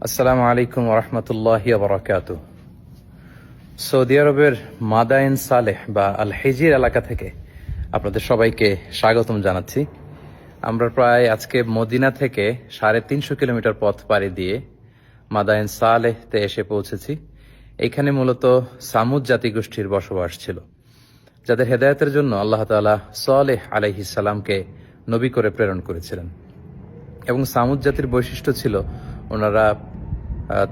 আসসালামু আলাইকুম ওরহমতুল্লাহি ওবরাকাতু। সৌদি আরবের মাদায়েন সালেহ বা আল হিজির এলাকা থেকে আপনাদের সবাইকে স্বাগতম জানাচ্ছি। আমরা প্রায় আজকে মদিনা থেকে 350 কিলোমিটার পথ পাড়ি দিয়ে মাদায়েন সালেহতে এসে পৌঁছেছি। এখানে মূলত সামুদ জাতিগোষ্ঠীর বসবাস ছিল, যাদের হেদায়েতের জন্য আল্লাহ তাআলা সালেহ আলাইহিস সালামকে নবী করে প্রেরণ করেছিলেন। এবং সামুদ জাতির বৈশিষ্ট্য ছিল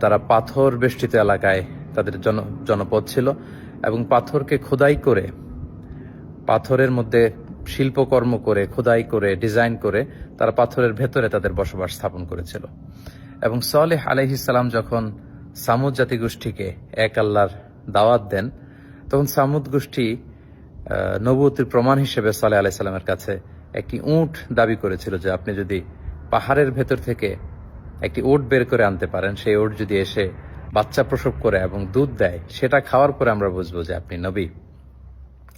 তারা পাথর বেষ্টিত এলাকায় তাদের জনপদ ছিল এবং পাথরকে খোদাই করে, পাথরের মধ্যে শিল্পকর্ম করে, খোদাই করে, ডিজাইন করে তারা পাথরের ভেতরে তাদের বসবাস স্থাপন করেছিল। এবং সালেহ আলাইহিস সালাম যখন সামুদ জাতিগোষ্ঠীকে এক আল্লাহর দাওয়াত দেন, তখন সামুদ গোষ্ঠী নবুয়তির প্রমাণ হিসেবে সালেহ আলাইহিস সালামের কাছে একটি উট দাবি করেছিল যে আপনি যদি পাহাড়ের ভেতর থেকে একটি উট বের করে আনতে পারেন, সেই উট যদি এসে বাচ্চা প্রসব করে এবং দুধ দেয়, সেটা খাওয়ার পরে আমরা বুঝবো যে আপনি নবী।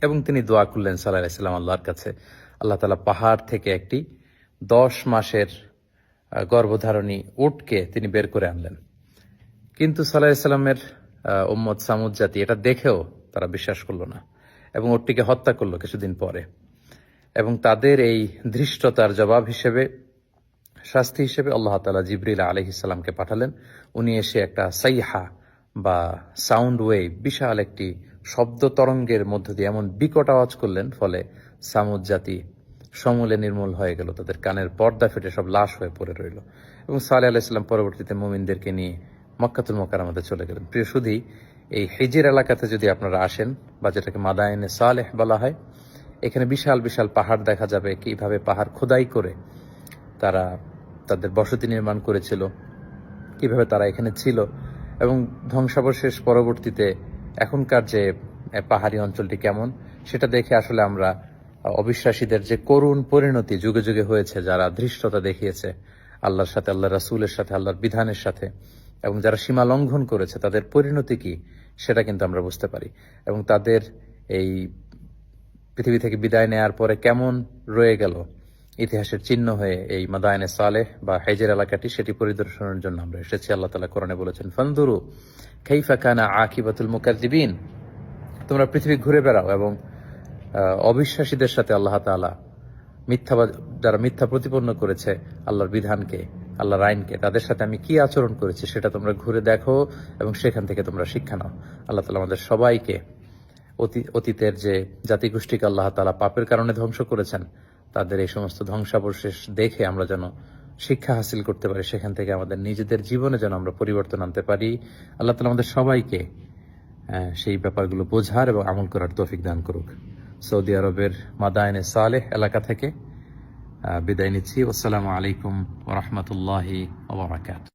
এবং তিনি দোয়া করলেন সাল্লাল্লাহু আলাইহি ওয়াসাল্লাম আল্লাহর কাছে। আল্লাহ তাআলা পাহাড় থেকে একটি 10 মাসের গর্ভধারণী উটকে তিনি বের করে আনলেন। কিন্তু সাল্লাল্লাহু আলাইহি ওয়াসাল্লামের উম্মত সামুদ জাতি এটা দেখেও তারা বিশ্বাস করলো না এবং উটটিকে হত্যা করলো কিছুদিন পরে। এবং তাদের এই ধৃষ্টতার জবাব হিসেবে, শাস্তি হিসেবে আল্লাহ তাআলা জিবরিল আলাইহিস সালামকে পাঠালেন। উনি এসে একটা সাইহা বা সাউন্ড ওয়েভ, বিশাল একটি শব্দ তরঙ্গের মধ্য দিয়ে এমন বিকট আওয়াজ করলেন, ফলে সামুদ জাতি সমূলে নির্মূল হয়ে গেল, তাদের কানের পর্দা ফেটে সব লাশ হয়ে পড়ে রইল। এবং সালেহ আলাইহিস সালাম পরবর্তীতে মুমিনদেরকে নিয়ে মক্কাতুল মুকাররমাতে চলে গেলেন। প্রিয় সুধী, এই হিজির এলাকাতে যদি আপনারা আসেন, বা যেটাকে মাদায়েনে সালেহ বলা হয়, এখানে বিশাল বিশাল পাহাড় দেখা যাবে, কিভাবে পাহাড় খোদাই করে তারা তাদের বসতি নির্মাণ করেছিল, কিভাবে তারা এখানে ছিল, এবং ধ্বংসাবশেষ পরবর্তীতে এখনকার যে পাহাড়ি অঞ্চলটি কেমন, সেটা দেখে আসলে আমরা অবিশ্বাসীদের যে করুণ পরিণতি যুগে যুগে হয়েছে, যারা ধৃষ্টতা দেখিয়েছে আল্লাহর সাথে, আল্লাহ রাসূলের সাথে, আল্লাহর বিধানের সাথে, এবং যারা সীমা লঙ্ঘন করেছে, তাদের পরিণতি কি সেটা কিন্তু আমরা বুঝতে পারি। এবং তাদের এই পৃথিবী থেকে বিদায় নেয়ার পরে কেমন রয়ে গেল ইতিহাসের চিহ্ন হয়ে এই মাদায়েনে সালেহ বা হিজর এলাকাটি, সেটি পরিদর্শনের জন্য আমরা এসেছি। আল্লাহ তাআলা কোরআনে বলেছেন, ফানদুরু কাইফা কানা আকিবাতুল মুকাজ্জিবিন, তোমরা পৃথিবী ঘুরে বেড়াও এবং অবিশ্বাসীদের সাথে আল্লাহ তাআলা যারা মিথ্যা প্রতিপন্ন করেছে আল্লাহর বিধানকে, আল্লাহর আইনকে, তাদের সাথে আমি কি আচরণ করেছি সেটা তোমরা ঘুরে দেখো এবং সেখান থেকে তোমরা শিক্ষা নাও। আল্লাহ তাআলা আমাদের সবাইকে অতীতের যে জাতিগোষ্ঠীকে আল্লাহ তাআলা পাপের কারণে ধ্বংস করেছেন, তাদের এই সমস্ত ধ্বংসাবশেষ দেখে আমরা যেন শিক্ষা হাসিল করতে পারি, সেখান থেকে আমাদের নিজেদের জীবনে যেন আমরা পরিবর্তন আনতে পারি। আল্লাহ তাআলা আমাদের সবাইকে সেই ব্যাপারগুলো বোঝার এবং আমল করার তৌফিক দান করুক। সৌদি আরবের মাদায়েনে সালেহ এলাকা থেকে বিদায় নিচ্ছি। আসসালামু আলাইকুম ওয়া রাহমাতুল্লাহি ওয়া বারাকাতুহু।